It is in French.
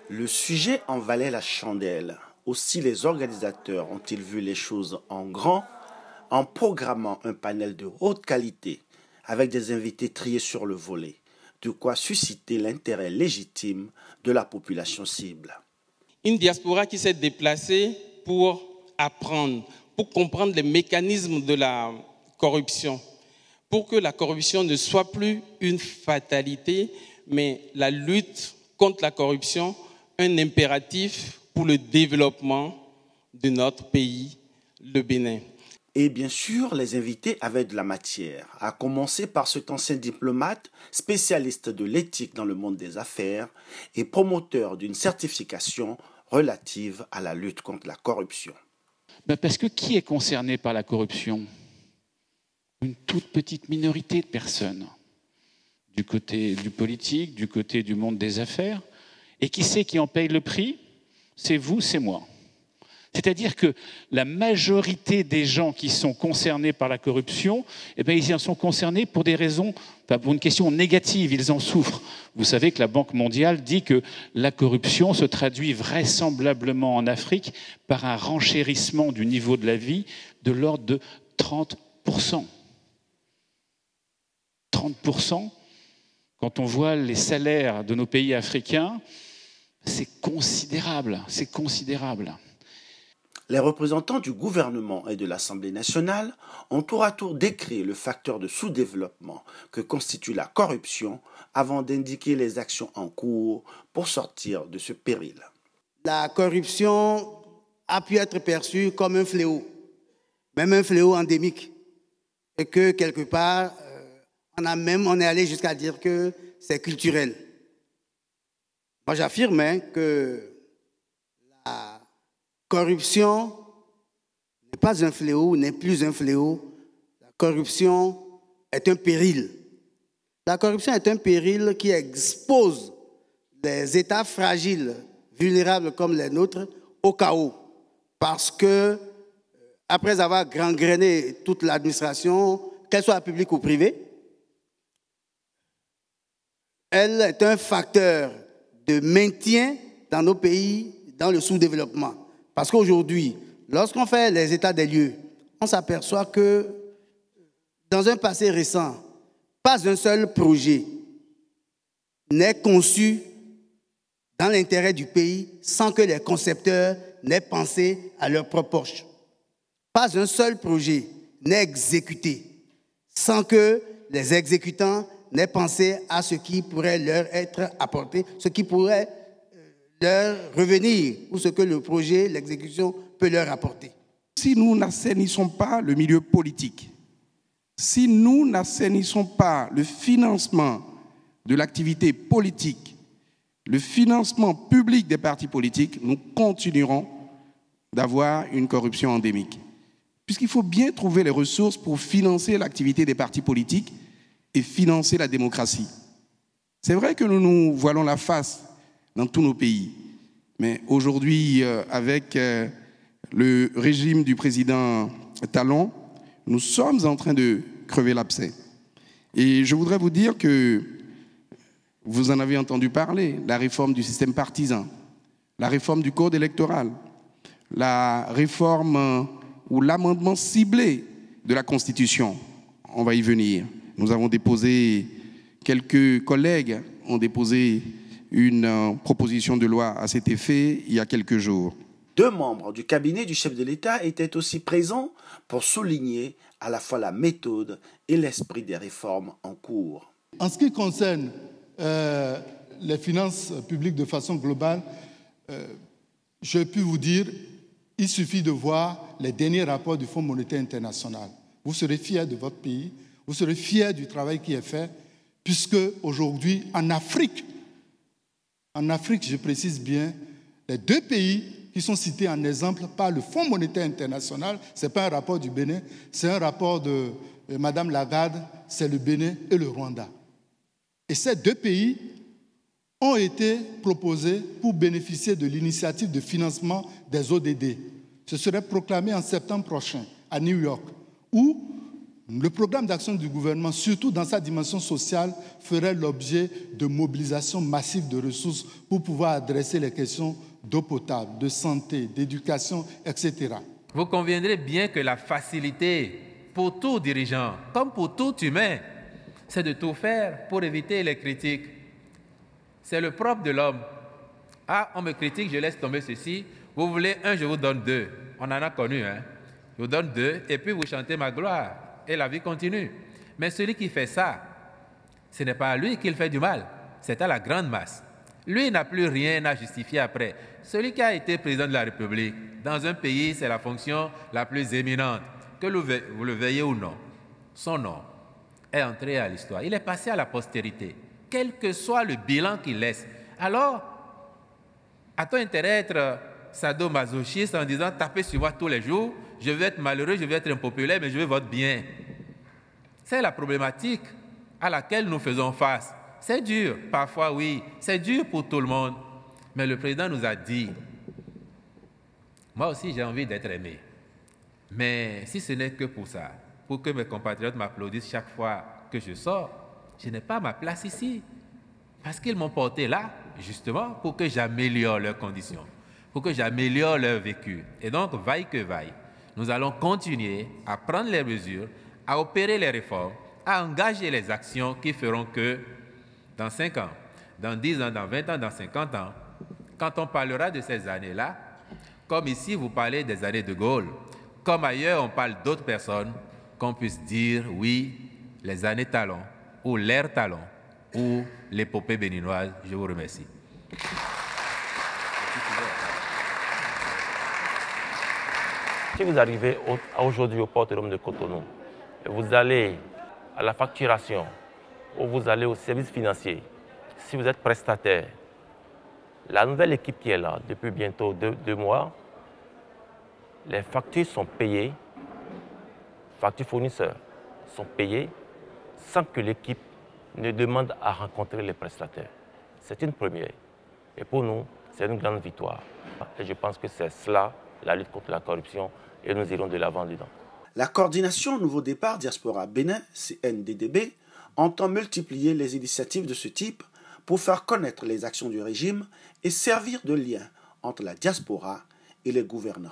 Le sujet en valait la chandelle. Aussi les organisateurs ont-ils vu les choses en grand en programmant un panel de haute qualité avec des invités triés sur le volet, de quoi susciter l'intérêt légitime de la population cible. Une diaspora qui s'est déplacée pour apprendre, pour comprendre les mécanismes de la corruption, pour que la corruption ne soit plus une fatalité, mais la lutte contre la corruption, un impératif pour le développement de notre pays, le Bénin. Et bien sûr, les invités avaient de la matière, à commencer par cet ancien diplomate, spécialiste de l'éthique dans le monde des affaires et promoteur d'une certification relative à la lutte contre la corruption. Parce que qui est concerné par la corruption? Une toute petite minorité de personnes, du côté du politique, du côté du monde des affaires. Et qui c'est qui en paye le prix? C'est vous, c'est moi. C'est-à-dire que la majorité des gens qui sont concernés par la corruption, ils en sont concernés pour des raisons, pour une question négative, ils en souffrent. Vous savez que la Banque mondiale dit que la corruption se traduit vraisemblablement en Afrique par un renchérissement du niveau de la vie de l'ordre de 30%. 30%, quand on voit les salaires de nos pays africains, c'est considérable, c'est considérable. Les représentants du gouvernement et de l'Assemblée nationale ont tour à tour décrit le facteur de sous-développement que constitue la corruption avant d'indiquer les actions en cours pour sortir de ce péril. La corruption a pu être perçue comme un fléau, même un fléau endémique, et que quelque part, on est allé jusqu'à dire que c'est culturel. Moi, j'affirme que la corruption n'est pas un fléau, n'est plus un fléau. La corruption est un péril. La corruption est un péril qui expose les États fragiles, vulnérables comme les nôtres, au chaos. Parce que, après avoir gangréné toute l'administration, qu'elle soit publique ou privée, elle est un facteur de maintien dans nos pays, dans le sous-développement. Parce qu'aujourd'hui, lorsqu'on fait les états des lieux, on s'aperçoit que dans un passé récent, pas un seul projet n'est conçu dans l'intérêt du pays sans que les concepteurs n'aient pensé à leur propre poche. Pas un seul projet n'est exécuté sans que les exécutants n'aient pensé à ce qui pourrait leur être apporté, ce qui pourrait leur revenir ou ce que le projet, l'exécution peut leur apporter. Si nous n'assainissons pas le milieu politique, si nous n'assainissons pas le financement de l'activité politique, le financement public des partis politiques, nous continuerons d'avoir une corruption endémique. Puisqu'il faut bien trouver les ressources pour financer l'activité des partis politiques et financer la démocratie. C'est vrai que nous nous voilons la face dans tous nos pays. Mais aujourd'hui, avec le régime du président Talon, nous sommes en train de crever l'abcès. Et je voudrais vous dire que vous en avez entendu parler, la réforme du système partisan, la réforme du code électoral, la réforme ou l'amendement ciblé de la Constitution. On va y venir. Nous avons déposé, quelques collègues ont déposé une proposition de loi à cet effet il y a quelques jours. 2 membres du cabinet du chef de l'État étaient aussi présents pour souligner à la fois la méthode et l'esprit des réformes en cours. En ce qui concerne les finances publiques de façon globale, je peux vous dire, il suffit de voir les derniers rapports du Fonds monétaire international. Vous serez fiers de votre pays, vous serez fiers du travail qui est fait, puisque aujourd'hui, en Afrique, je précise bien, les 2 pays qui sont cités en exemple par le Fonds monétaire international, ce n'est pas un rapport du Bénin, c'est un rapport de Mme Lagarde, c'est le Bénin et le Rwanda. Et ces 2 pays ont été proposés pour bénéficier de l'initiative de financement des ODD. Ce serait proclamé en septembre prochain à New York, où Le programme d'action du gouvernement, surtout dans sa dimension sociale, ferait l'objet de mobilisation massive de ressources pour pouvoir adresser les questions d'eau potable, de santé, d'éducation, etc. Vous conviendrez bien que la facilité pour tout dirigeant, comme pour tout humain, c'est de tout faire pour éviter les critiques. C'est le propre de l'homme. Ah, on me critique, je laisse tomber ceci. Vous voulez un, je vous donne deux. On en a connu, hein. Je vous donne deux, et puis vous chantez ma gloire. Et la vie continue. Mais celui qui fait ça, ce n'est pas à lui qu'il fait du mal, c'est à la grande masse. Lui n'a plus rien à justifier après. Celui qui a été président de la République, dans un pays, c'est la fonction la plus éminente. Que vous le veuillez ou non, son nom est entré à l'histoire. Il est passé à la postérité, quel que soit le bilan qu'il laisse. Alors, a-t-on intérêt à être sadomasochiste en disant « tapez sur moi tous les jours, je vais être malheureux, je vais être impopulaire, mais je veux votre bien ». C'est la problématique à laquelle nous faisons face. C'est dur, parfois oui, c'est dur pour tout le monde. Mais le président nous a dit, moi aussi j'ai envie d'être aimé. Mais si ce n'est que pour ça, pour que mes compatriotes m'applaudissent chaque fois que je sors, je n'ai pas ma place ici. Parce qu'ils m'ont porté là, justement, pour que j'améliore leurs conditions, pour que j'améliore leur vécu. Et donc, vaille que vaille, nous allons continuer à prendre les mesures, à opérer les réformes, à engager les actions qui feront que, dans 5 ans, dans 10 ans, dans 20 ans, dans 50 ans, quand on parlera de ces années-là, comme ici vous parlez des années de Gaulle, comme ailleurs on parle d'autres personnes, qu'on puisse dire, oui, les années talons, ou l'ère talon, ou l'épopée béninoise. Je vous remercie. Si vous arrivez aujourd'hui au port de Cotonou, vous allez à la facturation, ou vous allez au service financier, si vous êtes prestataire, la nouvelle équipe qui est là depuis bientôt 2 mois, les factures sont payées, factures fournisseurs sont payées sans que l'équipe ne demande à rencontrer les prestataires. C'est une première. Et pour nous, c'est une grande victoire. Et je pense que c'est cela, la lutte contre la corruption, et nous irons de l'avant dedans. La coordination Nouveau Départ Diaspora Bénin, CNDDB, entend multiplier les initiatives de ce type pour faire connaître les actions du régime et servir de lien entre la diaspora et les gouvernants.